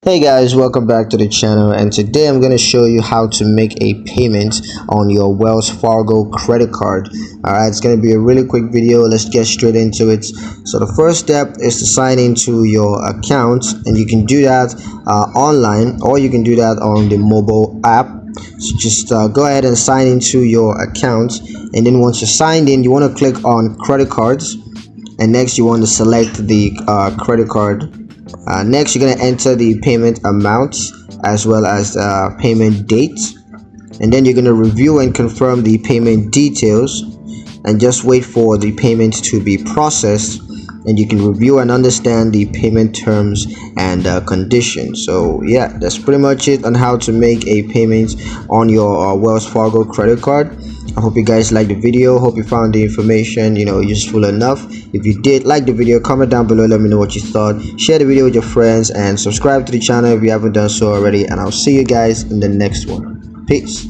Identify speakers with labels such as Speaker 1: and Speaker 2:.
Speaker 1: Hey guys, welcome back to the channel, and today I'm going to show you how to make a payment on your Wells Fargo credit card. Alright, it's going to be a really quick video. Let's get straight into it. So the first step is to sign into your account, and you can do that online, or you can do that on the mobile app. So just go ahead and sign into your account, and then once you're signed in, you want to click on credit cards, and next you want to select the credit card. Next, you're going to enter the payment amount as well as the payment date, and then you're going to review and confirm the payment details and just wait for the payment to be processed, and you can review and understand the payment terms and conditions. So yeah, that's pretty much it on how to make a payment on your Wells Fargo credit card. I hope you guys liked the video. Hope you found the information useful enough. If you did like the video, comment down below, let me know what you thought. Share the video with your friends and subscribe to the channel if you haven't done so already, and I'll see you guys in the next one. Peace.